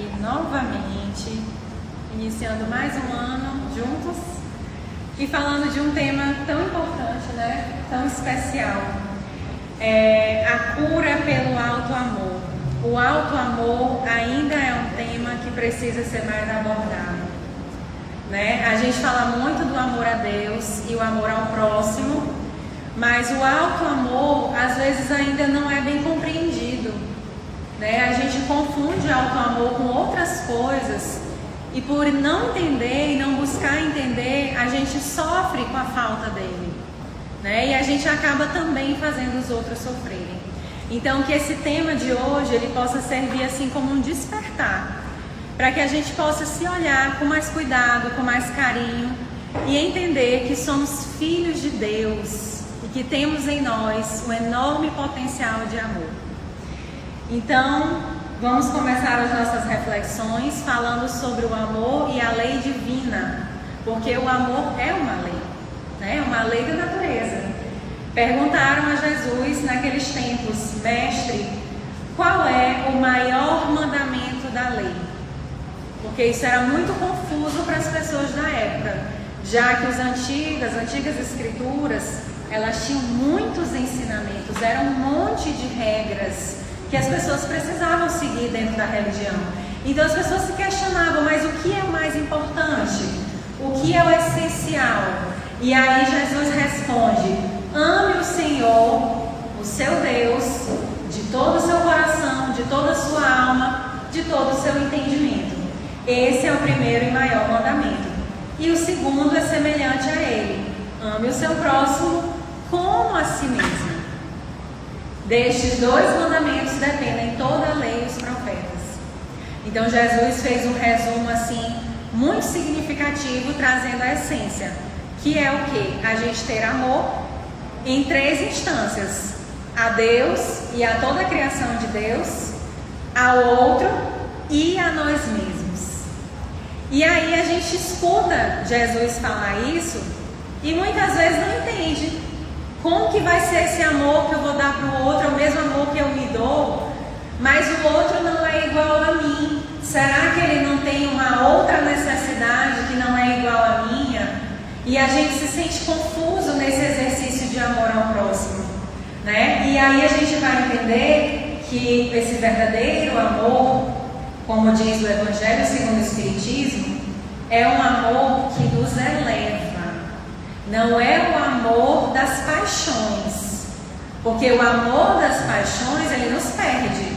aqui novamente, iniciando mais um ano juntos e falando de um tema tão importante, né? Tão especial. A cura pelo alto amor. O alto amor ainda é um tema que precisa ser mais abordado, né? A gente fala muito do amor a Deus e o amor ao próximo, mas o alto amor às vezes ainda não é bem compreendido, né? A gente confunde alto amor com outras coisas e por não entender e não buscar entender, a gente sofre com a falta dele, né? E a gente acaba também fazendo os outros sofrerem. Então que esse tema de hoje ele possa servir assim como um despertar, para que a gente possa se olhar com mais cuidado, com mais carinho e entender que somos filhos de Deus e que temos em nós um enorme potencial de amor. Então, vamos começar as nossas reflexões falando sobre o amor e a lei divina, porque o amor é uma lei, né? É uma lei da natureza. Perguntaram a Jesus naqueles tempos: Mestre, qual é o maior mandamento da lei? Porque isso era muito confuso para as pessoas da época, já que as antigas escrituras, elas tinham muitos ensinamentos, era um monte de regras que as pessoas precisavam seguir dentro da religião. Então as pessoas se questionavam, mas o que é o mais importante? O que é o essencial? E aí Jesus responde: ame o Senhor, o seu Deus, de todo o seu coração, de toda a sua alma, de todo o seu entendimento. Esse é o primeiro e maior mandamento. E o segundo é semelhante a ele: ame o seu próximo como a si mesmo. Destes dois mandamentos dependem toda a lei e os profetas. Então Jesus fez um resumo assim muito significativo, trazendo a essência, que é o que? A gente ter amor em três instâncias: a Deus e a toda a criação de Deus, ao outro e a nós mesmos. E aí a gente escuta Jesus falar isso e muitas vezes não entende como que vai ser esse amor que eu vou dar para o outro, é o mesmo amor que eu me dou, mas o outro não é igual a mim. Será que ele não tem uma outra necessidade que não é igual à minha? E a gente se sente confuso nesse exercício de amor ao próximo, né? E aí a gente vai entender que esse verdadeiro amor, como diz o Evangelho segundo o Espiritismo, é um amor que nos eleva. Não é o amor das paixões, porque o amor das paixões ele nos perde.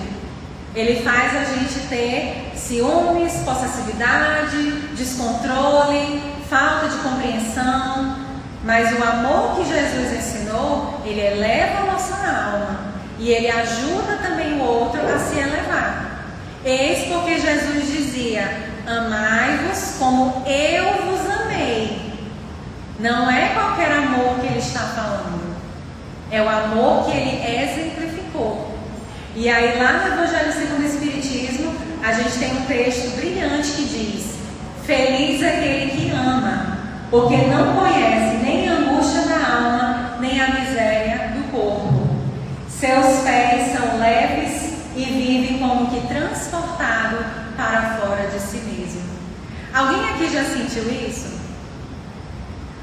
Ele faz a gente ter ciúmes, possessividade, descontrole, falta de compreensão. Mas o amor que Jesus ensinou, ele eleva a nossa alma e ele ajuda também o outro a se elevar. Eis porque Jesus dizia: amai-vos como eu vos amei. Não é qualquer amor que ele está falando, é o amor que ele exemplificou. E aí lá no Evangelho segundo o Espiritismo, a gente tem um texto brilhante que diz: feliz aquele que ama, porque não conhece nem a angústia da alma, nem a miséria do corpo. Seus pés são leves e vive como que transportado para fora de si mesmo. Alguém aqui já sentiu isso?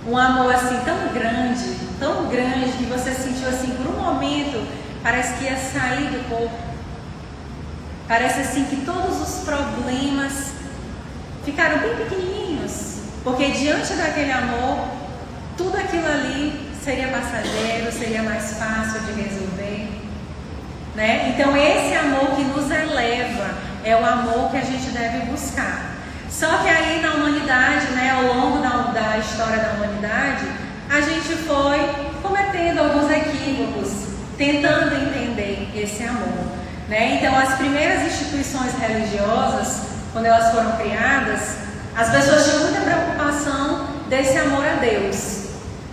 Um amor assim tão grande, que você sentiu assim por um momento, parece que ia sair do corpo. Parece assim que todos os problemas ficaram bem pequenininhos, porque diante daquele amor, tudo aquilo ali seria passageiro, seria mais fácil de resolver, né? Então esse amor que nos eleva é o amor que a gente deve buscar. Só que aí na humanidade, né, ao longo da história da humanidade, a gente foi cometendo alguns equívocos, tentando entender esse amor, né? Então as primeiras instituições religiosas, quando elas foram criadas, as pessoas tinham muita preocupação desse amor a Deus,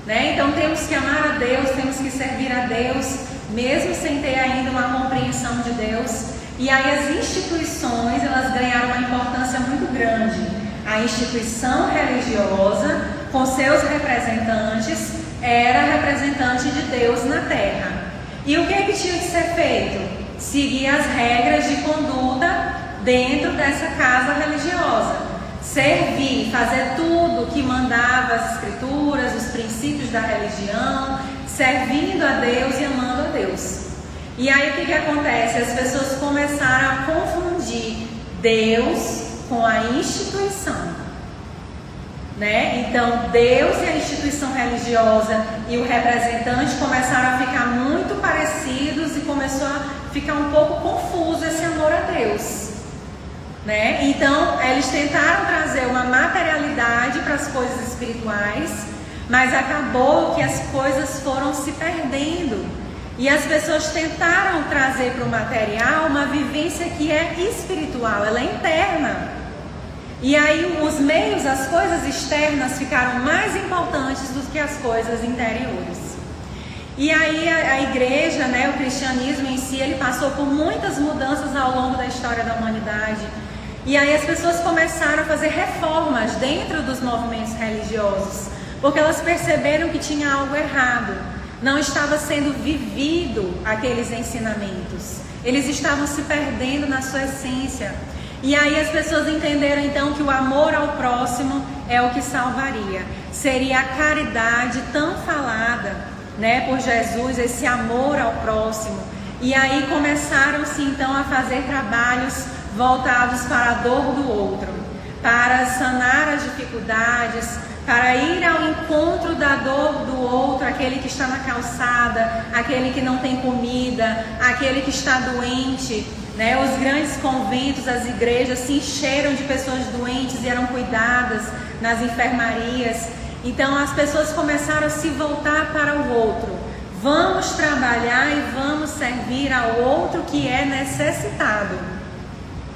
né? Então temos que amar a Deus, temos que servir a Deus, mesmo sem ter ainda uma compreensão de Deus. E aí as instituições, elas ganharam uma importância muito grande. A instituição religiosa, com seus representantes, era representante de Deus na Terra. E o que tinha que ser feito? Seguir as regras de conduta dentro dessa casa religiosa. Servir, fazer tudo que mandava as escrituras, os princípios da religião, servindo a Deus e amando a Deus. E aí o que acontece? As pessoas começaram a confundir Deus com a instituição, né? Então Deus e a instituição religiosa e o representante começaram a ficar muito parecidos e começou a ficar um pouco confuso esse amor a Deus, né? Então eles tentaram trazer uma materialidade para as coisas espirituais, mas acabou que as coisas foram se perdendo. E as pessoas tentaram trazer para o material uma vivência que é espiritual, ela é interna. E aí os meios, as coisas externas ficaram mais importantes do que as coisas interiores. E aí a igreja, né, o cristianismo em si, ele passou por muitas mudanças ao longo da história da humanidade. E aí as pessoas começaram a fazer reformas dentro dos movimentos religiosos, porque elas perceberam que tinha algo errado. Não estava sendo vivido aqueles ensinamentos. Eles estavam se perdendo na sua essência. E aí as pessoas entenderam então que o amor ao próximo é o que salvaria. Seria a caridade tão falada, né, por Jesus, esse amor ao próximo. E aí começaram-se então a fazer trabalhos voltados para a dor do outro, para sanar as dificuldades, para ir ao encontro da dor do outro, aquele que está na calçada, aquele que não tem comida, aquele que está doente, né? Os grandes conventos, as igrejas se encheram de pessoas doentes e eram cuidadas nas enfermarias. Então as pessoas começaram a se voltar para o outro. Vamos trabalhar e vamos servir ao outro que é necessitado.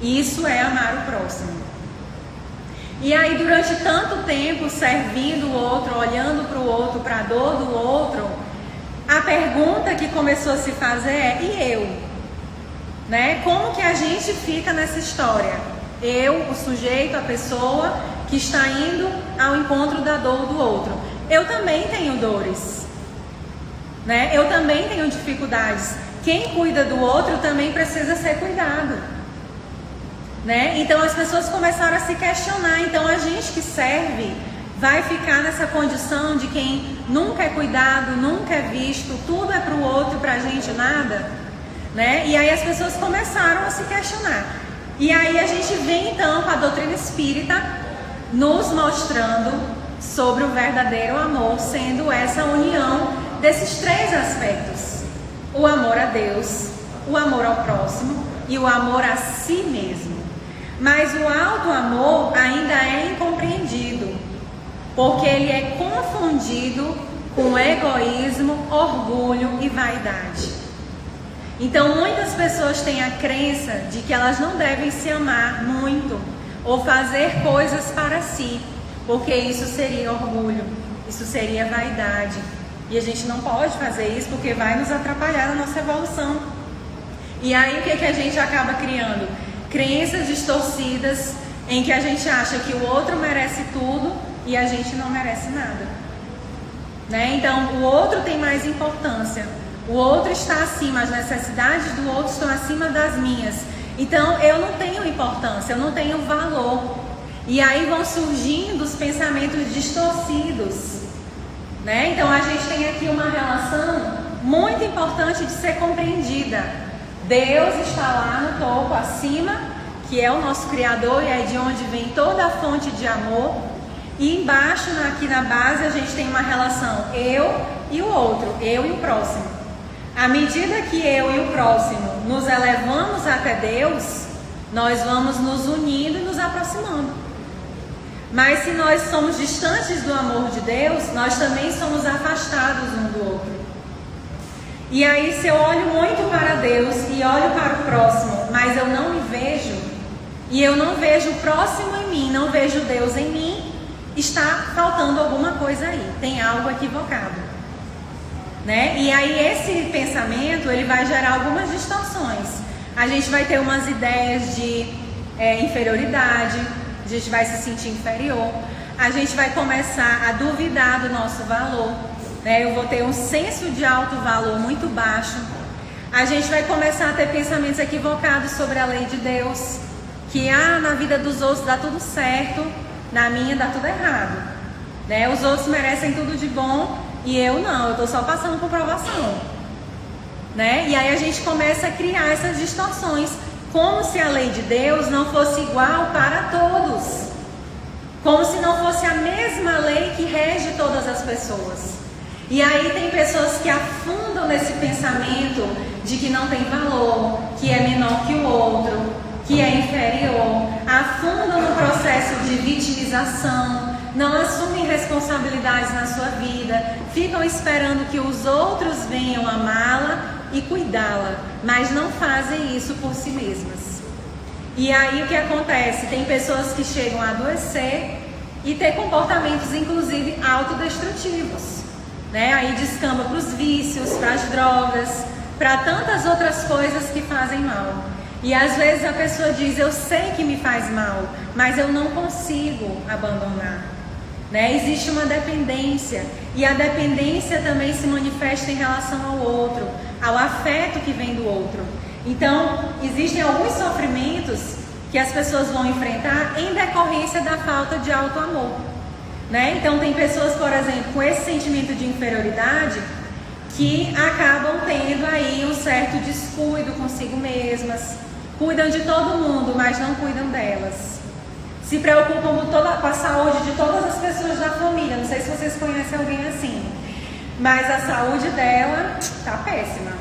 Isso é amar o próximo. E aí durante tanto tempo servindo o outro, olhando para o outro, para a dor do outro, a pergunta que começou a se fazer é: e eu? Né? Como que a gente fica nessa história? Eu, o sujeito, a pessoa que está indo ao encontro da dor do outro. Eu também tenho dores, né? Eu também tenho dificuldades. Quem cuida do outro também precisa ser cuidado. Né? Então as pessoas começaram a se questionar. Então a gente que serve vai ficar nessa condição de quem nunca é cuidado, nunca é visto, tudo é para o outro, para a gente nada, né? E aí as pessoas começaram a se questionar. E aí a gente vem então com a doutrina espírita nos mostrando sobre o verdadeiro amor, sendo essa união desses três aspectos: o amor a Deus, o amor ao próximo e o amor a si mesmo. Mas o alto amor ainda é incompreendido, porque ele é confundido com egoísmo, orgulho e vaidade. Então muitas pessoas têm a crença de que elas não devem se amar muito ou fazer coisas para si, porque isso seria orgulho, isso seria vaidade. E a gente não pode fazer isso porque vai nos atrapalhar na nossa evolução. E aí o que a gente acaba criando? Crenças distorcidas em que a gente acha que o outro merece tudo e a gente não merece nada, né? Então o outro tem mais importância, o outro está acima, as necessidades do outro estão acima das minhas, então eu não tenho importância, eu não tenho valor. E aí vão surgindo os pensamentos distorcidos, né? Então a gente tem aqui uma relação muito importante de ser compreendida. Deus está lá no topo, acima, que é o nosso Criador e é de onde vem toda a fonte de amor. E embaixo, aqui na base, a gente tem uma relação eu e o outro, eu e o próximo. À medida que eu e o próximo nos elevamos até Deus, nós vamos nos unindo e nos aproximando. Mas se nós somos distantes do amor de Deus, nós também somos afastados um do outro. E aí se eu olho muito para Deus e olho para o próximo, mas eu não me vejo, e eu não vejo o próximo em mim, não vejo Deus em mim, está faltando alguma coisa aí, tem algo equivocado, né? E aí esse pensamento, ele vai gerar algumas distorções. A gente vai ter umas ideias de inferioridade, a gente vai se sentir inferior, a gente vai começar a duvidar do nosso valor, né? Eu vou ter um senso de alto valor muito baixo. A gente vai começar a ter pensamentos equivocados sobre a lei de Deus, que na vida dos outros dá tudo certo, na minha dá tudo errado, né? Os outros merecem tudo de bom e eu não, eu estou só passando por provação, né? E aí a gente começa a criar essas distorções, como se a lei de Deus não fosse igual para todos, como se não fosse a mesma lei que rege todas as pessoas. E aí tem pessoas que afundam nesse pensamento de que não tem valor, que é menor que o outro, que é inferior, afundam no processo de vitimização, não assumem responsabilidades na sua vida, ficam esperando que os outros venham amá-la e cuidá-la, mas não fazem isso por si mesmas. E aí o que acontece? Tem pessoas que chegam a adoecer e ter comportamentos inclusive autodestrutivos, né? Aí descamba para os vícios, para as drogas, para tantas outras coisas que fazem mal. E às vezes a pessoa diz, eu sei que me faz mal, mas eu não consigo abandonar, né? Existe uma dependência, e a dependência também se manifesta em relação ao outro, ao afeto que vem do outro. Então, existem alguns sofrimentos que as pessoas vão enfrentar em decorrência da falta de auto-amor, né? Então, tem pessoas, por exemplo, com esse sentimento de inferioridade que acabam tendo aí um certo descuido consigo mesmas, cuidam de todo mundo, mas não cuidam delas. Se preocupam com a saúde de todas as pessoas da família. Não sei se vocês conhecem alguém assim, mas a saúde dela tá péssima,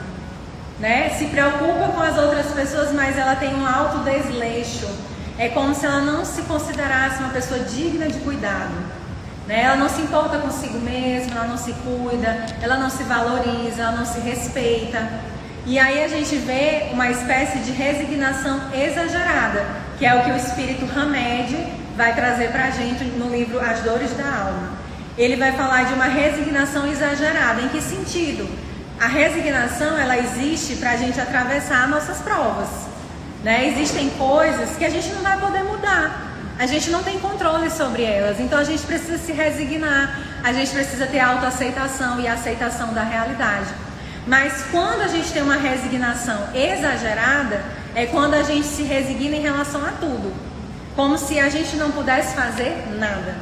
né? Se preocupa com as outras pessoas, mas ela tem um alto desleixo. É como se ela não se considerasse uma pessoa digna de cuidado, né? Ela não se importa consigo mesma, ela não se cuida, ela não se valoriza, ela não se respeita. E aí a gente vê uma espécie de resignação exagerada, que é o que o espírito Hamed vai trazer pra gente no livro As Dores da Alma. Ele vai falar de uma resignação exagerada. Em que sentido? A resignação, ela existe para a gente atravessar nossas provas, né? Existem coisas que a gente não vai poder mudar, a gente não tem controle sobre elas, então a gente precisa se resignar, a gente precisa ter autoaceitação e aceitação da realidade. Mas quando a gente tem uma resignação exagerada, é quando a gente se resigna em relação a tudo, como se a gente não pudesse fazer nada.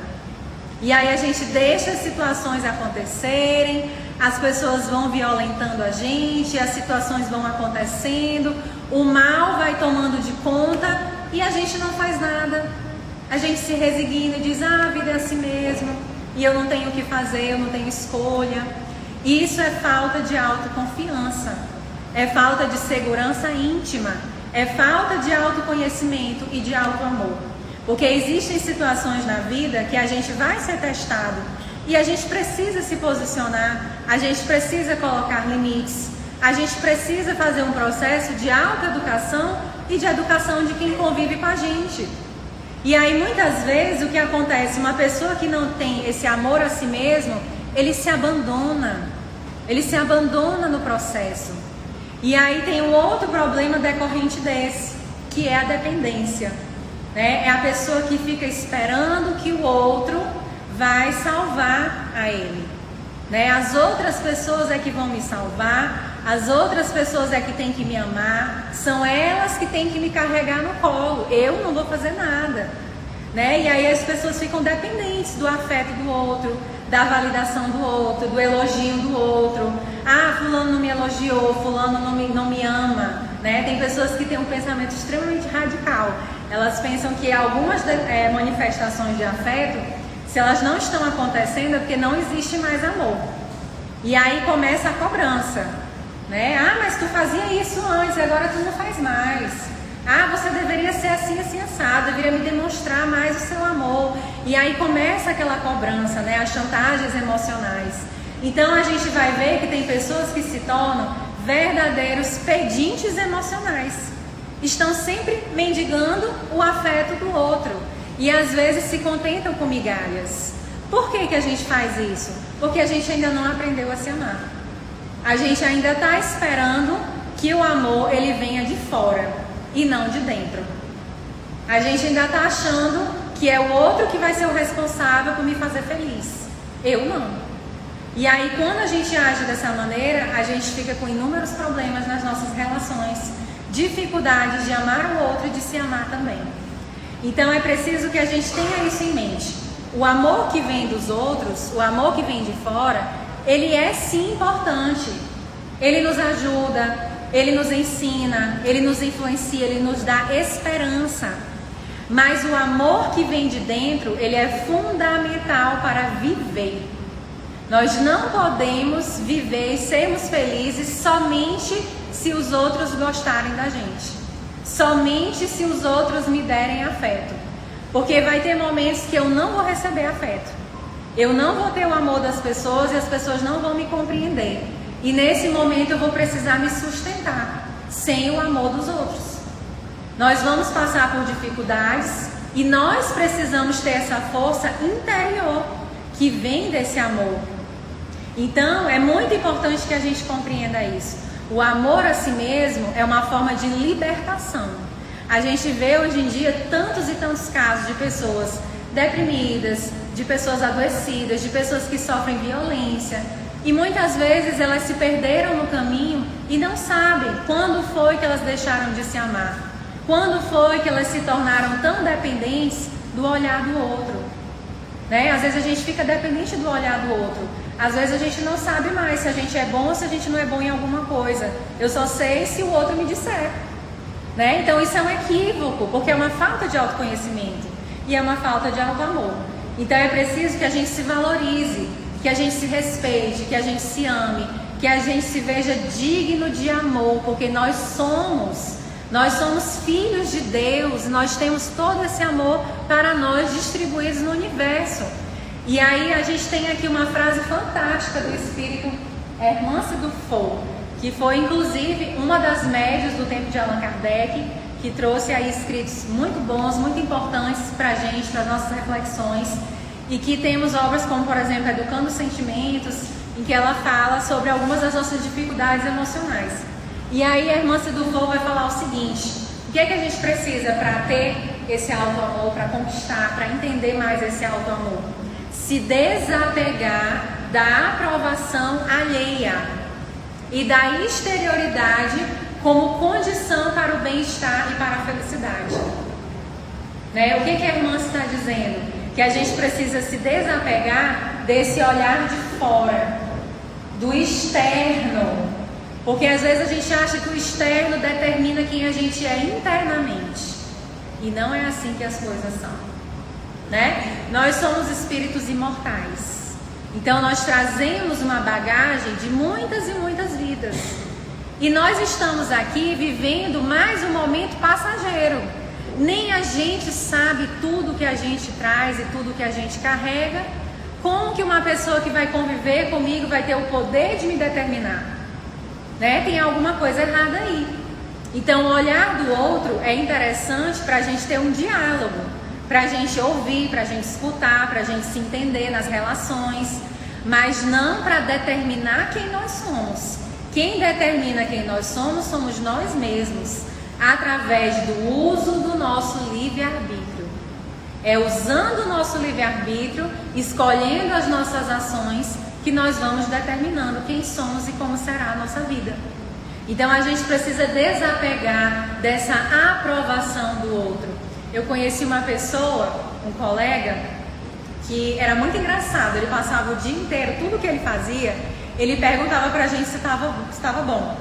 E aí a gente deixa as situações acontecerem, as pessoas vão violentando a gente, as situações vão acontecendo, o mal vai tomando de conta e a gente não faz nada. A gente se resigna e diz, a vida é assim mesmo, e eu não tenho o que fazer, eu não tenho escolha. Isso é falta de autoconfiança, é falta de segurança íntima, é falta de autoconhecimento e de autoamor. Porque existem situações na vida que a gente vai ser testado e a gente precisa se posicionar, a gente precisa colocar limites, a gente precisa fazer um processo de autoeducação e de educação de quem convive com a gente. E aí muitas vezes o que acontece, uma pessoa que não tem esse amor a si mesmo, ele se abandona no processo. E aí tem um outro problema decorrente desse, que é a dependência, né? É a pessoa que fica esperando que o outro vai salvar a ele, né? As outras pessoas é que vão me salvar, as outras pessoas é que têm que me amar, são elas que têm que me carregar no colo, eu não vou fazer nada, né? E aí as pessoas ficam dependentes do afeto do outro, da validação do outro, do elogio do outro. Ah, fulano não me elogiou, fulano não me ama, né? Tem pessoas que têm um pensamento extremamente radical. Elas pensam que algumas manifestações de afeto, se elas não estão acontecendo, é porque não existe mais amor. E aí começa a cobrança, né? Ah, mas tu fazia isso antes, agora tu não faz mais. Ah, você deveria ser assim, assim, assado, deveria me demonstrar mais o seu amor. E aí começa aquela cobrança, né? As chantagens emocionais. Então a gente vai ver que tem pessoas que se tornam verdadeiros pedintes emocionais. Estão sempre mendigando o afeto do outro. E às vezes se contentam com migalhas. Por que a gente faz isso? Porque a gente ainda não aprendeu a se amar. A gente ainda está esperando que o amor ele venha de fora e não de dentro. A gente ainda está achando que é o outro que vai ser o responsável por me fazer feliz. Eu não. E aí quando a gente age dessa maneira, a gente fica com inúmeros problemas nas nossas relações, dificuldade de amar o outro e de se amar também. Então é preciso que a gente tenha isso em mente. O amor que vem dos outros, o amor que vem de fora, ele é sim importante. Ele nos ajuda, ele nos ensina, ele nos influencia, ele nos dá esperança. Mas o amor que vem de dentro, ele é fundamental para viver. Nós não podemos viver e sermos felizes somente se os outros gostarem da gente. Somente se os outros me derem afeto. Porque vai ter momentos que eu não vou receber afeto. Eu não vou ter o amor das pessoas e as pessoas não vão me compreender. E nesse momento eu vou precisar me sustentar sem o amor dos outros. Nós vamos passar por dificuldades e nós precisamos ter essa força interior que vem desse amor. Então é muito importante que a gente compreenda isso. O amor a si mesmo é uma forma de libertação. A gente vê hoje em dia tantos e tantos casos de pessoas deprimidas, de pessoas adoecidas, de pessoas que sofrem violência. E muitas vezes elas se perderam no caminho e não sabem quando foi que elas deixaram de se amar. Quando foi que elas se tornaram tão dependentes do olhar do outro. Né? Às vezes a gente fica dependente do olhar do outro. Às vezes a gente não sabe mais se a gente é bom ou se a gente não é bom em alguma coisa. Eu só sei se o outro me disser. Né? Então isso é um equívoco, porque é uma falta de autoconhecimento e é uma falta de auto-amor. Então é preciso que a gente se valorize, que a gente se respeite, que a gente se ame, que a gente se veja digno de amor, porque nós somos filhos de Deus, nós temos todo esse amor para nós distribuídos no universo. E aí a gente tem aqui uma frase fantástica do espírito Hermance Dufour, que foi inclusive uma das médias do tempo de Allan Kardec, que trouxe aí escritos muito bons, muito importantes para a gente, para as nossas reflexões, e que temos obras como, por exemplo, Educando os Sentimentos, em que ela fala sobre algumas das nossas dificuldades emocionais. E aí a Hermance Dufour vai falar o seguinte: o que é que a gente precisa para ter esse auto-amor, para conquistar, para entender mais esse auto-amor? Se desapegar da aprovação alheia e da exterioridade como condição para o bem-estar e para a felicidade. Né? O que a Hermance está dizendo? Que a gente precisa se desapegar desse olhar de fora, do externo. Porque às vezes a gente acha que o externo determina quem a gente é internamente. E não é assim que as coisas são. Né? Nós somos espíritos imortais. Então nós trazemos uma bagagem de muitas e muitas vidas. E nós estamos aqui vivendo mais um momento passageiro. Nem a gente sabe tudo que a gente traz e tudo que a gente carrega. Como que uma pessoa que vai conviver comigo vai ter o poder de me determinar? Né? Tem alguma coisa errada aí. Então o olhar do outro é interessante para a gente ter um diálogo, para a gente ouvir, para a gente escutar, para a gente se entender nas relações, mas não para determinar quem nós somos. Quem determina quem nós somos nós mesmos, através do uso do nosso livre-arbítrio. É usando o nosso livre-arbítrio, escolhendo as nossas ações, que nós vamos determinando quem somos e como será a nossa vida. Então a gente precisa desapegar dessa aprovação do outro. Eu conheci uma pessoa, um colega, que era muito engraçado. Ele passava o dia inteiro, tudo que ele fazia, ele perguntava pra gente se estava bom,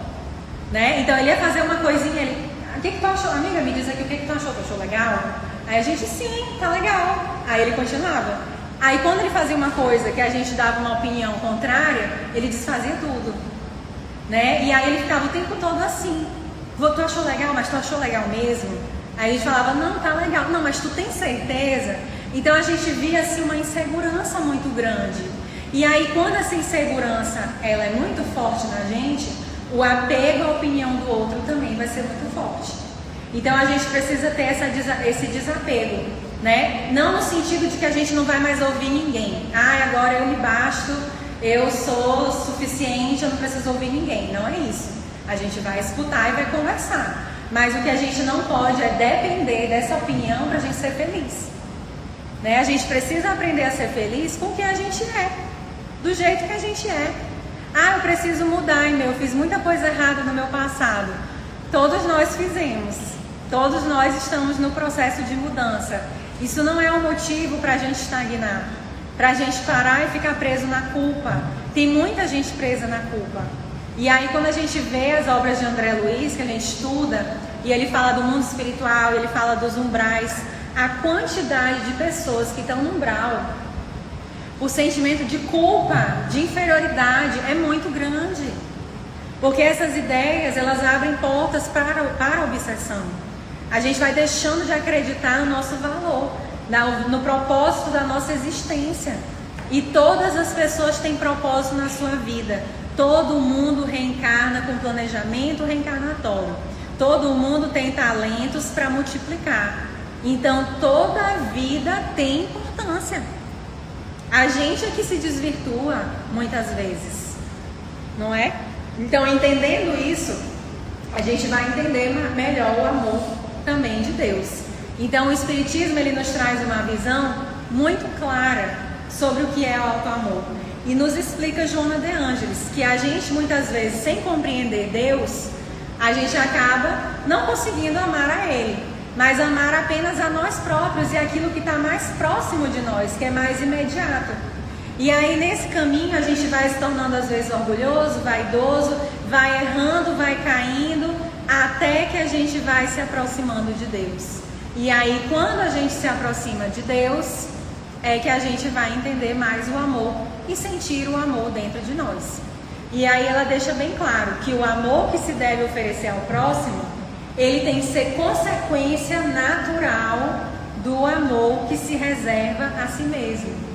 né? Então ele ia fazer uma coisinha, ele: o que tu achou? Amiga, me diz aqui o que tu achou? Tu achou legal? Aí a gente: sim, tá legal. Aí ele continuava. Aí quando ele fazia uma coisa que a gente dava uma opinião contrária, ele desfazia tudo, né? E aí ele ficava o tempo todo assim: tu achou legal? Mas tu achou legal mesmo? Aí a gente falava: não, tá legal. Não, mas tu tem certeza? Então a gente via assim uma insegurança muito grande. E aí quando essa insegurança ela é muito forte na gente, o apego à opinião do outro também vai ser muito forte. Então a gente precisa ter esse desapego, né? Não no sentido de que a gente não vai mais ouvir ninguém. Agora eu me basto, eu sou suficiente, eu não preciso ouvir ninguém. Não é isso. A gente vai escutar e vai conversar. Mas o que a gente não pode é depender dessa opinião para a gente ser feliz. Né? A gente precisa aprender a ser feliz com o que a gente é, do jeito que a gente é. Eu preciso mudar, eu fiz muita coisa errada no meu passado. Todos nós fizemos. Todos nós estamos no processo de mudança. Isso não é um motivo para a gente estagnar, para a gente parar e ficar preso na culpa. Tem muita gente presa na culpa. E aí quando a gente vê as obras de André Luiz, que a gente estuda, e ele fala do mundo espiritual, ele fala dos umbrais, a quantidade de pessoas que estão no umbral, o sentimento de culpa, de inferioridade é muito grande. Porque essas ideias, elas abrem portas para a obsessão. A gente vai deixando de acreditar no nosso valor, no propósito da nossa existência. E todas as pessoas têm propósito na sua vida. Todo mundo reencarna com planejamento reencarnatório. Todo mundo tem talentos para multiplicar. Então toda a vida tem importância. A gente é que se desvirtua muitas vezes, não é? Então, entendendo isso, a gente vai entender melhor o amor também de Deus. Então, o Espiritismo, ele nos traz uma visão muito clara sobre o que é o auto-amor. E nos explica Joana de Ângeles, que a gente, muitas vezes, sem compreender Deus, a gente acaba não conseguindo amar a Ele, mas amar apenas a nós próprios e aquilo que está mais próximo de nós, que é mais imediato. E aí nesse caminho a gente vai se tornando às vezes orgulhoso, vaidoso, vai errando, vai caindo, até que a gente vai se aproximando de Deus. E aí quando a gente se aproxima de Deus, é que a gente vai entender mais o amor e sentir o amor dentro de nós. E aí ela deixa bem claro que o amor que se deve oferecer ao próximo, ele tem que ser consequência natural do amor que se reserva a si mesmo,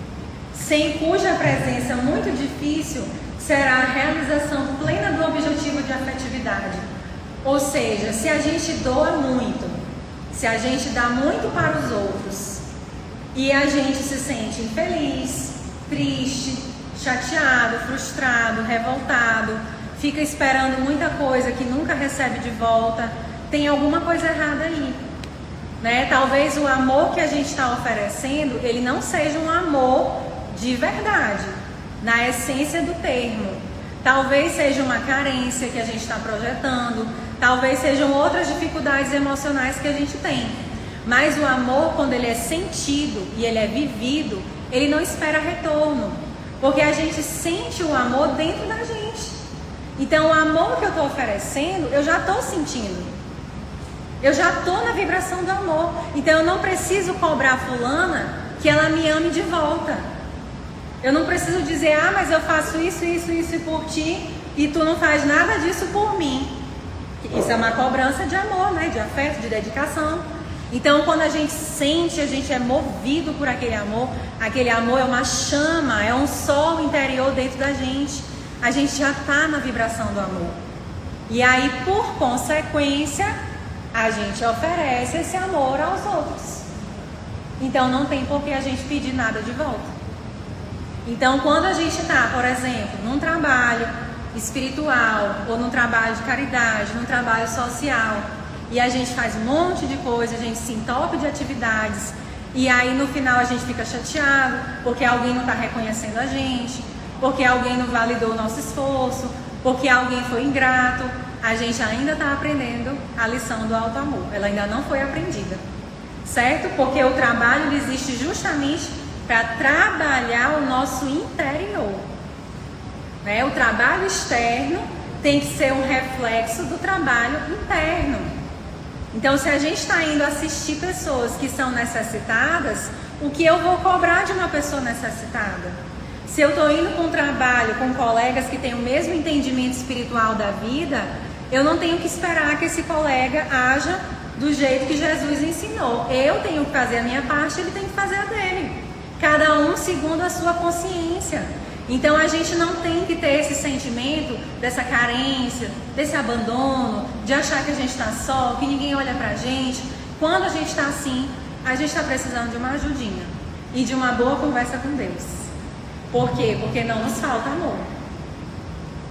sem cuja presença muito difícil será a realização plena do objetivo de afetividade. Ou seja, se a gente doa muito, se a gente dá muito para os outros e a gente se sente infeliz, triste, chateado, frustrado, revoltado, fica esperando muita coisa que nunca recebe de volta, tem alguma coisa errada aí, né? Talvez o amor que a gente está oferecendo, ele não seja um amor de verdade, na essência do termo. Talvez seja uma carência que a gente está projetando, talvez sejam outras dificuldades emocionais que a gente tem. Mas o amor, quando ele é sentido e ele é vivido, ele não espera retorno, porque a gente sente o amor dentro da gente. Então o amor que eu estou oferecendo, eu já estou sentindo. Eu já estou na vibração do amor. Então eu não preciso cobrar a fulana que ela me ame de volta. Eu não preciso dizer, mas eu faço isso por ti e tu não faz nada disso por mim. Isso é uma cobrança de amor, né? De afeto, de dedicação. Então quando a gente sente, a gente é movido por aquele amor é uma chama, é um sol interior dentro da gente. A gente já está na vibração do amor. E aí, por consequência, a gente oferece esse amor aos outros. Então não tem por que a gente pedir nada de volta. Então quando a gente está, por exemplo, num trabalho espiritual, ou num trabalho de caridade, num trabalho social, e a gente faz um monte de coisa, a gente se entope de atividades, e aí no final a gente fica chateado, porque alguém não está reconhecendo a gente, porque alguém não validou o nosso esforço, porque alguém foi ingrato, a gente ainda está aprendendo a lição do alto amor, ela ainda não foi aprendida, certo? Porque o trabalho existe justamente para trabalhar o nosso interior, né? O trabalho externo tem que ser um reflexo do trabalho interno. Então, se a gente está indo assistir pessoas que são necessitadas, o que eu vou cobrar de uma pessoa necessitada? Se eu estou indo com um trabalho com colegas que têm o mesmo entendimento espiritual da vida, eu não tenho que esperar que esse colega haja do jeito que Jesus ensinou. Eu tenho que fazer a minha parte, ele tem que fazer a dele. Cada um segundo a sua consciência. Então a gente não tem que ter esse sentimento dessa carência, desse abandono, de achar que a gente está só, que ninguém olha pra gente. Quando a gente está assim, a gente está precisando de uma ajudinha e de uma boa conversa com Deus. Por quê? Porque não nos falta amor,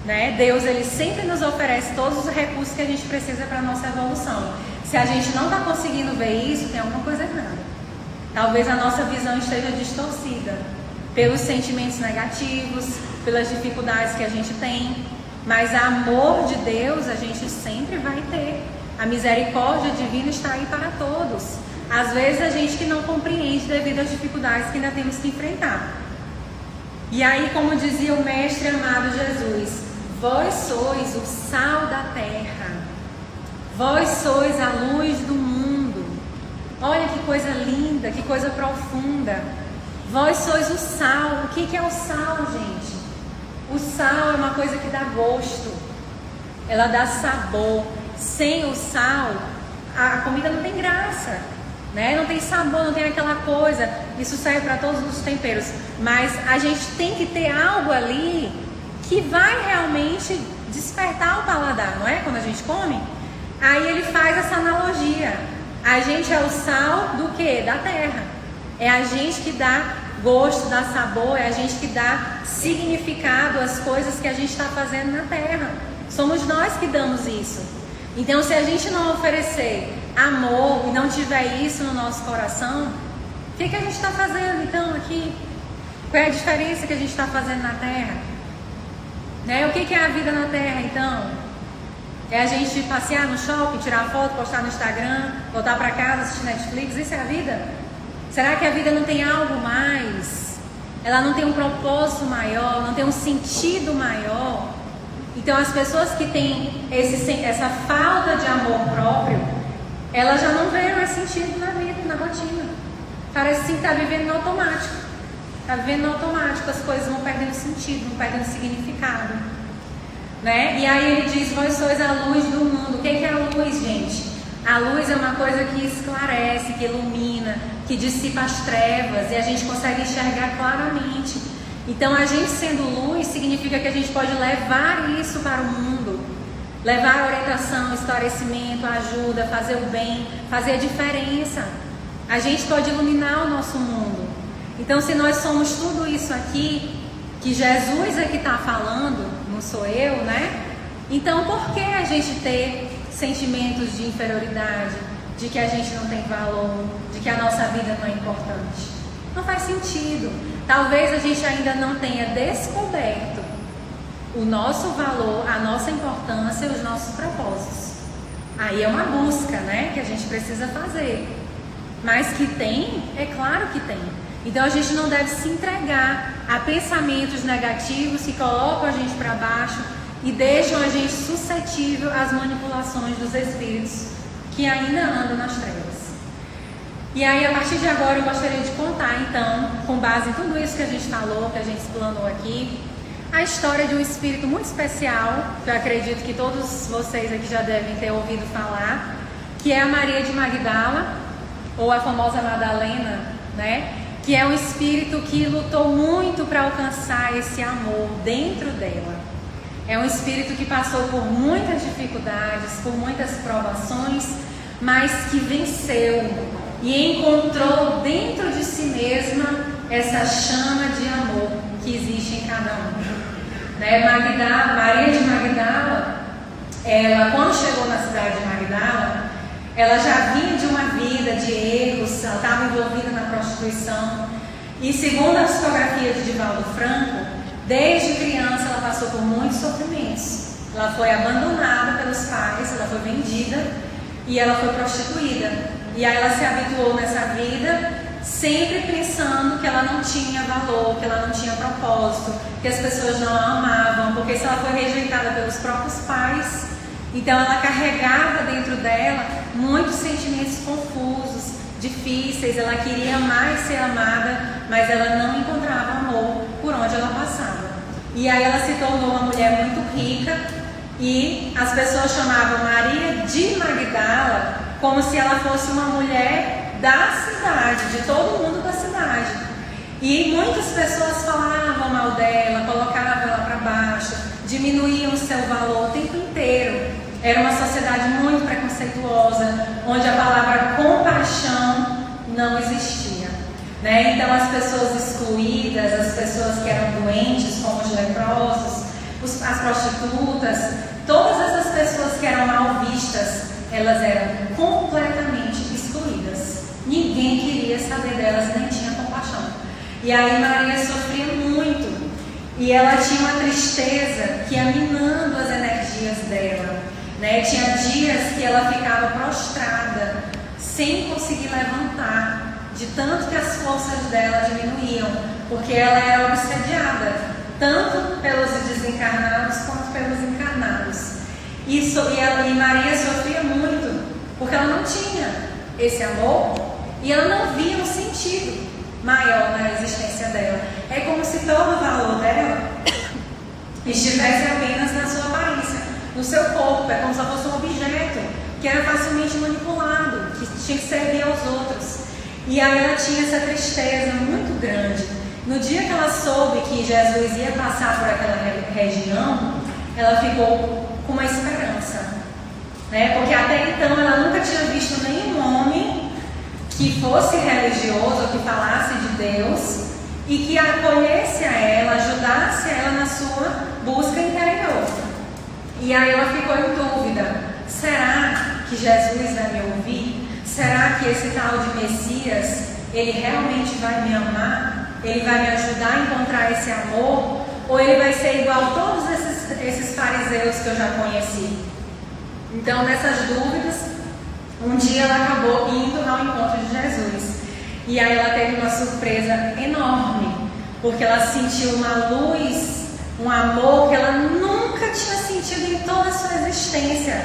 né? Deus, ele sempre nos oferece todos os recursos que a gente precisa para a nossa evolução. Se a gente não está conseguindo ver isso, tem alguma coisa errada. Talvez a nossa visão esteja distorcida pelos sentimentos negativos, pelas dificuldades que a gente tem. Mas amor de Deus a gente sempre vai ter. A misericórdia divina está aí para todos. Às vezes a gente que não compreende devido às dificuldades que ainda temos que enfrentar. E aí, como dizia o mestre amado Jesus, vós sois o sal da terra, vós sois a luz do mundo. Olha que coisa linda, que coisa profunda. Vós sois o sal. O que é o sal, gente? O sal é uma coisa que dá gosto, ela dá sabor. Sem o sal, a comida não tem graça, né? Não tem sabor, não tem aquela coisa. Isso serve para todos os temperos. Mas a gente tem que ter algo ali que vai realmente despertar o paladar, não é? Quando a gente come. Aí ele faz essa analogia. A gente é o sal do quê? Da terra. É a gente que dá gosto, dá sabor, é a gente que dá significado às coisas que a gente está fazendo na terra. Somos nós que damos isso. Então, se a gente não oferecer amor e não tiver isso no nosso coração, o que a gente está fazendo então aqui? Qual é a diferença que a gente está fazendo na terra? Né? O que é a vida na terra então? É a gente passear no shopping, tirar foto, postar no Instagram, voltar para casa, assistir Netflix? Isso é a vida? Será que a vida não tem algo mais? Ela não tem um propósito maior, não tem um sentido maior? Então as pessoas que têm essa falta de amor próprio, elas já não veem mais sentido na vida, na rotina. Parece sim que está vivendo no automático. Está vivendo no automático, as coisas vão perdendo sentido, vão perdendo significado. Né? E aí ele diz, vós sois a luz do mundo. O que é a luz, gente? A luz é uma coisa que esclarece, que ilumina, que dissipa as trevas e a gente consegue enxergar claramente. Então a gente sendo luz significa que a gente pode levar isso para o mundo, levar orientação, esclarecimento, ajuda, fazer o bem, fazer a diferença. A gente pode iluminar o nosso mundo. Então se nós somos tudo isso aqui, que Jesus é que está falando, não sou eu, né? Então por que a gente ter sentimentos de inferioridade, de que a gente não tem valor, de que a nossa vida não é importante? Não faz sentido. Talvez a gente ainda não tenha descoberto o nosso valor, a nossa importância e os nossos propósitos. Aí é uma busca, né, que a gente precisa fazer. Mas que tem, é claro que tem. Então a gente não deve se entregar a pensamentos negativos que colocam a gente para baixo e deixam a gente suscetível às manipulações dos espíritos que ainda andam nas trevas. E aí, a partir de agora, eu gostaria de contar, então, com base em tudo isso que a gente falou, que a gente explanou aqui, a história de um espírito muito especial, que eu acredito que todos vocês aqui já devem ter ouvido falar, que é a Maria de Magdala, ou a famosa Madalena, né? Que é um espírito que lutou muito para alcançar esse amor dentro dela. É um espírito que passou por muitas dificuldades, por muitas provações, mas que venceu e encontrou dentro de si mesma essa chama de amor que existe em cada um. Né? Maria de Magdala, ela, quando chegou na cidade de Magdala, ela já vinha de uma vida de erros, ela estava envolvida na prostituição. E segundo a psicografia de Divaldo Franco, desde criança ela passou por muitos sofrimentos. Ela foi abandonada pelos pais, ela foi vendida e ela foi prostituída. E aí ela se habituou nessa vida, sempre pensando que ela não tinha valor, que ela não tinha propósito, que as pessoas não a amavam, porque se ela foi rejeitada pelos próprios pais, então ela carregava dentro dela muitos sentimentos confusos, difíceis. Ela queria mais ser amada, mas ela não encontrava amor por onde ela passava. E aí ela se tornou uma mulher muito rica e as pessoas chamavam Maria de Magdala como se ela fosse uma mulher da cidade, de todo mundo da cidade. E muitas pessoas falavam mal dela, colocavam ela para baixo, diminuíam o seu valor o tempo inteiro. Era uma sociedade muito preconceituosa, onde a palavra compaixão não existia. Né? Então as pessoas excluídas, as pessoas que eram doentes, como os leprosos, as prostitutas, todas essas pessoas que eram mal vistas, elas eram completamente excluídas. Ninguém queria saber delas, nem tinha compaixão. E aí Maria sofria muito. E ela tinha uma tristeza que ia minando as energias dela, né? Tinha dias que ela ficava prostrada, sem conseguir levantar, de tanto que as forças dela diminuíam, porque ela era obsediada, tanto pelos desencarnados quanto pelos encarnados. E Maria sofria muito, porque ela não tinha esse amor e ela não via um sentido maior na existência dela. É como se todo o valor dela estivesse apenas na sua aparência, no seu corpo. É como se ela fosse um objeto que era facilmente manipulado, que tinha que servir aos outros. E aí ela tinha essa tristeza muito grande. No dia que ela soube que Jesus ia passar por aquela região, ela ficou com uma esperança, né? Porque até então ela nunca tinha visto nenhum homem que fosse religioso, ou que falasse de Deus e que acolhesse a ela, ajudasse ela na sua busca interior. E aí ela ficou em dúvida: será que Jesus vai me ouvir? Será que esse tal de Messias, ele realmente vai me amar? Ele vai me ajudar a encontrar esse amor? Ou ele vai ser igual a todos esses fariseus que eu já conheci? Então, nessas dúvidas, um dia ela acabou indo ao encontro de Jesus. E aí ela teve uma surpresa enorme, porque ela sentiu uma luz, um amor que ela nunca tinha sentido em toda a sua existência.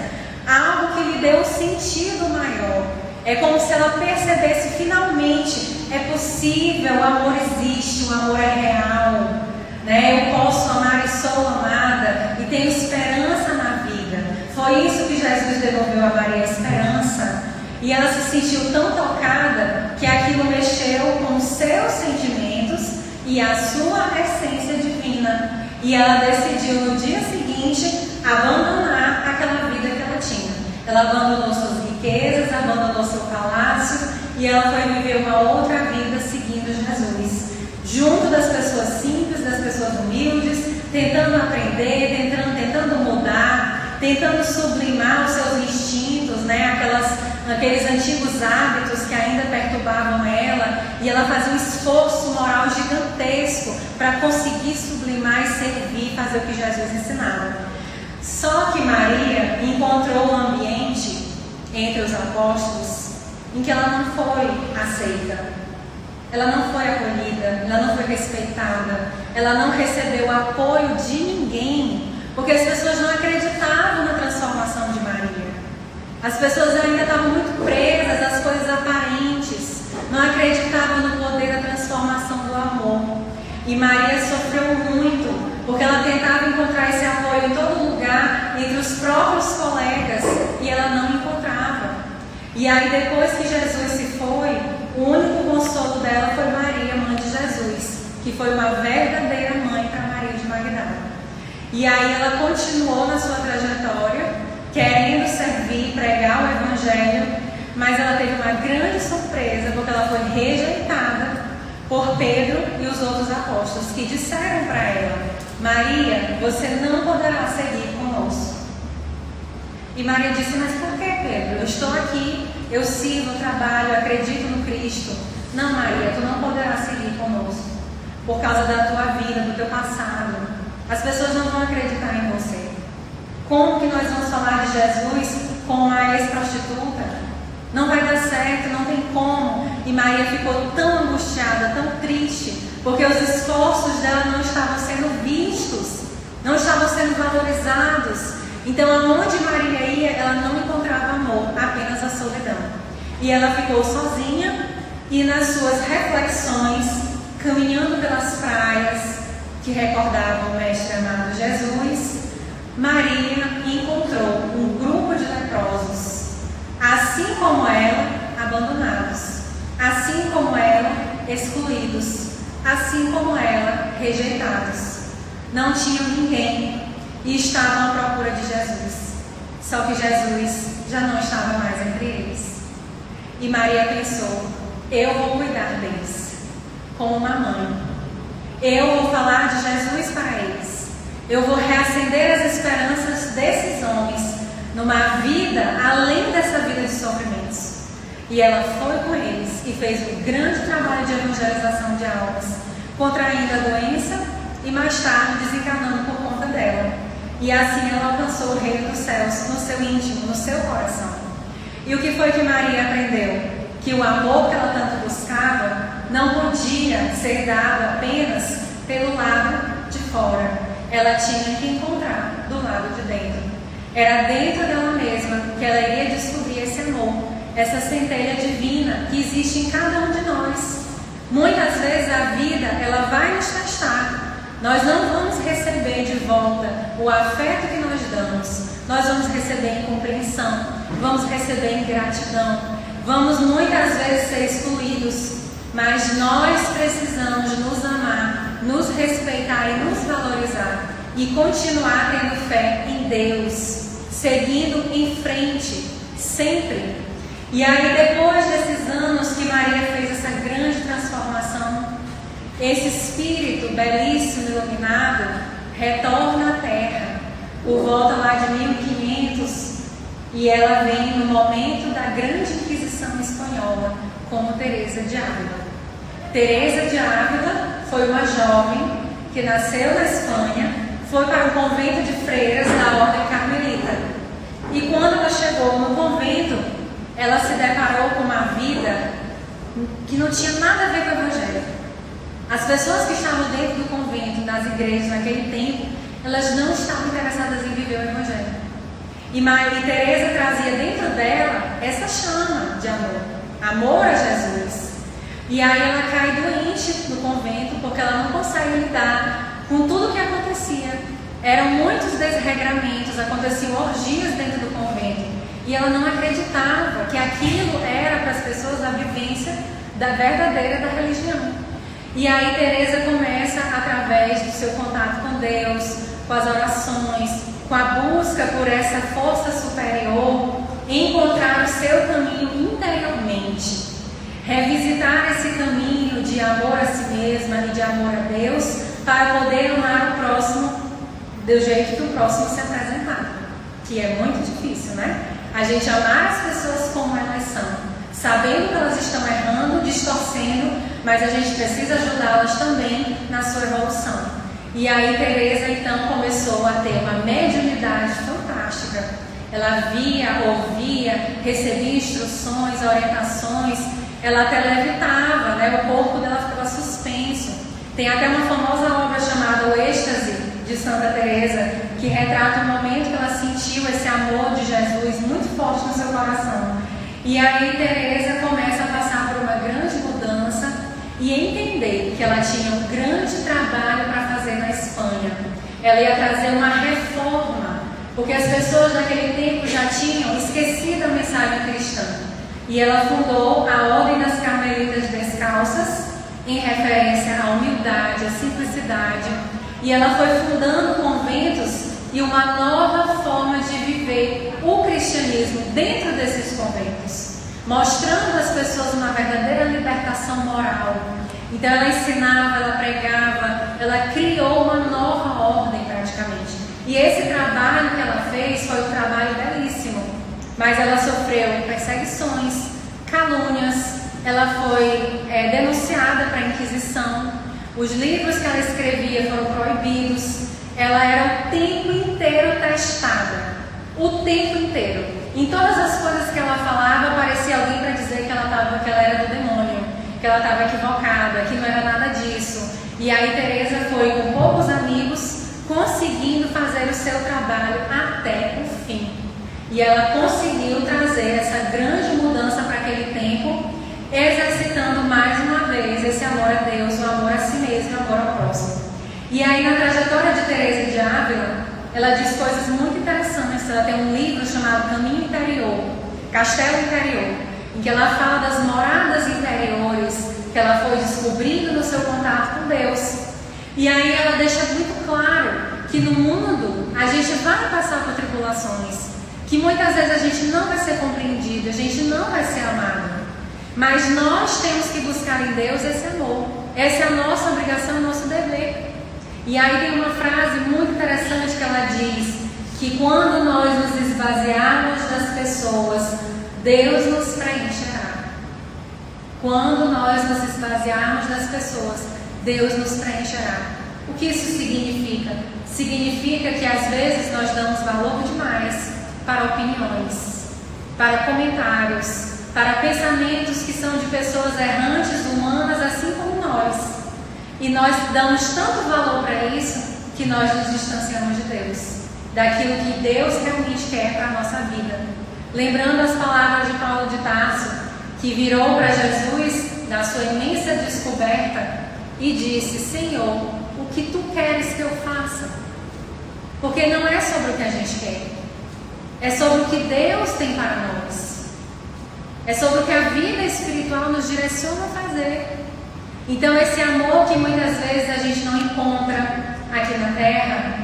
Algo que lhe deu um sentido maior. É como se ela percebesse finalmente: é possível, o amor existe, o amor é real, né? Eu posso amar e sou amada e tenho esperança na vida. Foi isso que Jesus devolveu a Maria, a esperança. E ela se sentiu tão tocada que aquilo mexeu com os seus sentimentos e a sua essência divina. E ela decidiu no dia seguinte abandonar aquela vida que ela tinha. Ela abandonou suas riquezas, abandonou seu palácio e ela foi viver uma outra vida seguindo Jesus, junto das pessoas simples, das pessoas humildes, tentando aprender, tentando mudar, tentando sublimar os seus instintos, né? Aqueles antigos hábitos que ainda perturbavam ela, e ela fazia um esforço moral gigantesco para conseguir sublimar e servir, fazer o que Jesus ensinava. Só que Maria encontrou um ambiente entre os apóstolos em que ela não foi aceita, ela não foi acolhida, ela não foi respeitada, ela não recebeu o apoio de ninguém, porque as pessoas não acreditavam na transformação de Maria. As pessoas ainda estavam muito presas às coisas aparentes, não acreditavam no poder da transformação do amor. E Maria sofreu muito, porque ela tentava encontrar esse apoio em todo lugar, entre os próprios colegas, e ela não encontrava. E aí, depois que Jesus se foi, o único consolo dela foi Maria, mãe de Jesus, que foi uma verdadeira mãe para Maria de Magdala. E aí ela continuou na sua trajetória, querendo servir, pregar o Evangelho, mas ela teve uma grande surpresa, porque ela foi rejeitada por Pedro e os outros apóstolos, que disseram para ela: Maria, você não poderá seguir conosco. E Maria disse: mas por que, Pedro? Eu estou aqui, eu sirvo, eu trabalho, eu acredito no Cristo. Não, Maria, tu não poderás seguir conosco, por causa da tua vida, do teu passado. As pessoas não vão acreditar em você. Como que nós vamos falar de Jesus com uma ex-prostituta? Não vai dar certo, não tem como. E Maria ficou tão angustiada, tão triste, porque os esforços dela não estavam sendo vistos, não estavam sendo valorizados. Então, aonde Maria ia, ela não encontrava amor, apenas a solidão. E ela ficou sozinha e, nas suas reflexões, caminhando pelas praias que recordavam o Mestre amado Jesus, Maria encontrou um grupo de leprosos, assim como ela, abandonados, assim como ela, excluídos, assim como ela, rejeitados. Não tinham ninguém e estavam à procura de Jesus. Só que Jesus já não estava mais entre eles. E Maria pensou: eu vou cuidar deles como uma mãe. Eu vou falar de Jesus para eles. Eu vou reacender as esperanças desses homens numa vida além dessa vida de sofrimentos. E ela foi com eles e fez um grande trabalho de evangelização de almas, contraindo a doença e mais tarde desencarnando por conta dela. E assim ela alcançou o reino dos céus no seu íntimo, no seu coração. E o que foi que Maria aprendeu? Que o amor que ela tanto buscava não podia ser dado apenas pelo lado de fora. Ela tinha que encontrar do lado de dentro. Era dentro dela mesma que ela iria descobrir esse amor, essa centelha divina que existe em cada um de nós. Muitas vezes a vida ela vai nos testar. Nós não vamos receber de volta o afeto que nós damos. Nós vamos receber incompreensão, vamos receber ingratidão, vamos muitas vezes ser excluídos. Mas nós precisamos nos amar, nos respeitar e nos valorizar e continuar tendo fé em Deus, seguindo em frente, sempre. E aí, depois desses anos que Maria fez essa grande transformação, esse espírito belíssimo, iluminado, retorna à Terra, por volta lá de 1500, e ela vem no momento da Grande Inquisição Espanhola, como Teresa de Ávila. Teresa de Ávila foi uma jovem que nasceu na Espanha, foi para o convento de freiras da Ordem Carmelita. E quando ela chegou no convento, ela se deparou com uma vida que não tinha nada a ver com o Evangelho. As pessoas que estavam dentro do convento, das igrejas naquele tempo, elas não estavam interessadas em viver o Evangelho. E Teresa trazia dentro dela essa chama de amor a Jesus. E aí ela cai doente no convento, porque ela não consegue lidar com tudo o que acontecia. Eram muitos desregramentos, aconteciam orgias dentro do convento. E ela não acreditava que aquilo era para as pessoas a vivência da verdadeira da religião. E aí Teresa começa, através do seu contato com Deus, com as orações, com a busca por essa força superior, encontrar o seu caminho interiormente, revisitar esse caminho de amor a si mesma e de amor a Deus, para poder amar o próximo do jeito que o próximo se apresentar, que é muito difícil, né? A gente amar as pessoas como elas são, sabendo que elas estão errando, distorcendo, mas a gente precisa ajudá-las também na sua evolução. E aí Teresa então começou a ter uma mediunidade fantástica. Ela via, ouvia, recebia instruções, orientações, ela até levitava, né? O corpo dela ficava suspenso. Tem até uma famosa obra chamada O Êxtase, de Santa Teresa, que retrata o momento que ela sentiu esse amor de Jesus muito forte no seu coração. E aí Teresa começa a passar por uma grande mudança e entender que ela tinha um grande trabalho para fazer na Espanha. Ela ia trazer uma reforma, porque as pessoas naquele tempo já tinham esquecido a mensagem cristã. E ela fundou a Ordem das Carmelitas Descalças, em referência à humildade, à simplicidade. E ela foi fundando conventos e uma nova forma de viver o cristianismo dentro desses conventos, mostrando às pessoas uma verdadeira libertação moral. Então ela ensinava, ela pregava, ela criou uma nova ordem praticamente. E esse trabalho que ela fez foi um trabalho belíssimo, mas ela sofreu perseguições, calúnias, ela foi denunciada para a Inquisição. Os livros que ela escrevia foram proibidos. Ela era o tempo inteiro testada. O tempo inteiro. Em todas as coisas que ela falava, aparecia alguém para dizer que ela era do demônio, que ela estava equivocada, que não era nada disso. E aí Teresa foi com poucos amigos conseguindo fazer o seu trabalho até o fim. E ela conseguiu trazer essa grande mudança para aquele tempo, exercitando mais uma vez esse amor a Deus, o amor a si mesmo, o amor ao próximo. E aí na trajetória de Teresa de Ávila, ela diz coisas muito interessantes. Ela tem um livro chamado Caminho Interior, Castelo Interior, em que ela fala das moradas interiores que ela foi descobrindo no seu contato com Deus. E aí ela deixa muito claro que no mundo a gente vai passar por tribulações, que muitas vezes a gente não vai ser compreendido, a gente não vai ser amado. Mas nós temos que buscar em Deus esse amor. Essa é a nossa obrigação, o nosso dever. E aí tem uma frase muito interessante que ela diz que quando nós nos esvaziarmos das pessoas, Deus nos preencherá. Quando nós nos esvaziarmos das pessoas, Deus nos preencherá. O que isso significa? Significa que às vezes nós damos valor demais para opiniões, para comentários, para pensamentos que são de pessoas errantes, humanas, assim como nós. E nós damos tanto valor para isso que nós nos distanciamos de Deus, daquilo que Deus realmente quer para a nossa vida. Lembrando as palavras de Paulo de Tarso, que virou para Jesus na sua imensa descoberta e disse: Senhor, o que tu queres que eu faça? Porque não é sobre o que a gente quer, é sobre o que Deus tem para nós, é sobre o que a vida espiritual nos direciona a fazer. Então esse amor que muitas vezes a gente não encontra aqui na terra,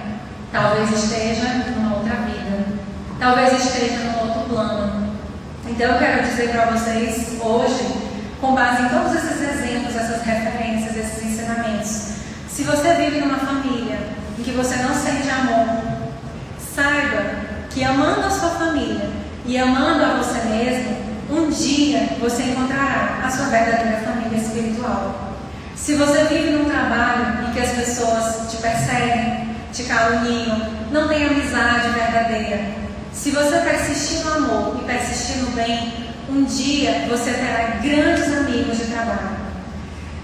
talvez esteja numa outra vida, talvez esteja num outro plano. Então eu quero dizer para vocês hoje, com base em todos esses exemplos, essas referências, esses ensinamentos, se você vive numa família em que você não sente amor, saiba que amando a sua família e amando a você mesmo, um dia você encontrará a sua verdadeira família espiritual. Se você vive num trabalho em que as pessoas te perseguem, te caluniam, não tem amizade verdadeira, se você persistir no amor e persistir no bem, um dia você terá grandes amigos de trabalho.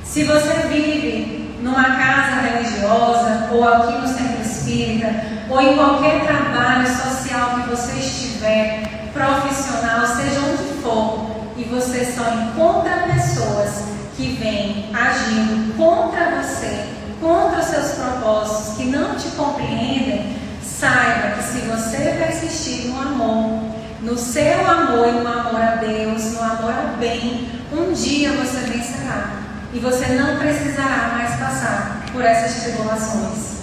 Se você vive numa casa religiosa, ou aqui no centro espírita, ou em qualquer trabalho social que você estiver, profissional, seja onde for, e você só encontra pessoas que vêm agindo contra você, contra os seus propósitos, que não te compreendem, saiba que se você persistir no amor, no seu amor e no amor a Deus, no amor ao bem, um dia você vencerá. E você não precisará mais passar por essas tribulações.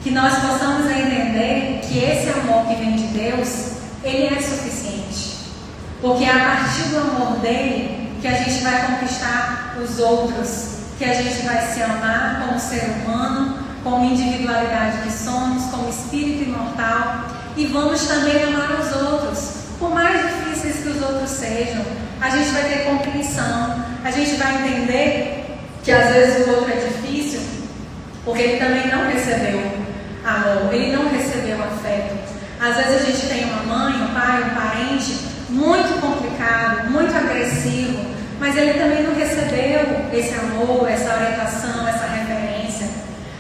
Que nós possamos entender que esse amor que vem de Deus, ele é suficiente. Porque é a partir do amor dele que a gente vai conquistar os outros, que a gente vai se amar como ser humano, como individualidade que somos, como espírito imortal, e vamos também amar os outros, por mais difíceis que os outros sejam. A gente vai ter compreensão, a gente vai entender que às vezes o outro é difícil, porque ele também não recebeu amor, ele não recebeu afeto. Às vezes a gente tem uma mãe, um pai, um parente muito complicado, muito agressivo, mas ele também não recebeu esse amor, essa orientação, essa referência.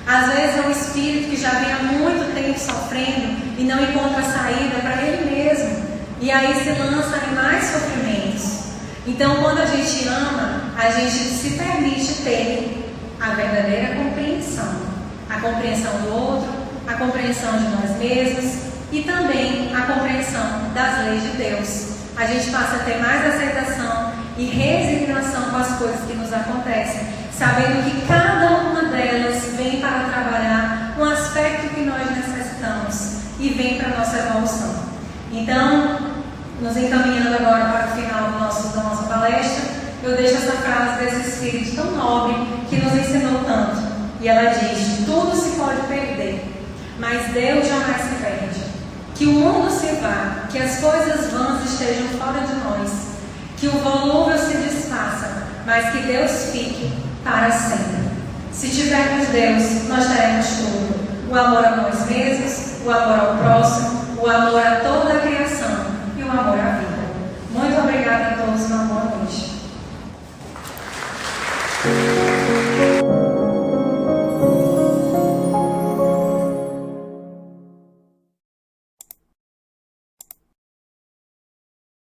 Às vezes é um espírito que já vem há muito tempo sofrendo e não encontra saída para ele mesmo, e aí se lança em mais sofrimentos. Então, quando a gente ama, a gente se permite ter a verdadeira compreensão. A compreensão do outro, a compreensão de nós mesmos e também a compreensão das leis de Deus. A gente passa a ter mais aceitação e resignação com as coisas que nos acontecem, sabendo que cada uma delas vem para trabalhar um aspecto que nós necessitamos e vem para a nossa evolução. Então, nos encaminhando agora para o final da nossa palestra, eu deixo essa frase desse espírito tão nobre que nos ensinou tanto. E ela diz: tudo se pode perder, mas Deus jamais se perde. Que o mundo se vá, que as coisas vãs estejam fora de nós, que o volúvel se desfaça, mas que Deus fique para sempre. Se tivermos Deus, nós teremos tudo: o amor a nós mesmos, o amor ao próximo, o amor a toda a criação e o amor à vida.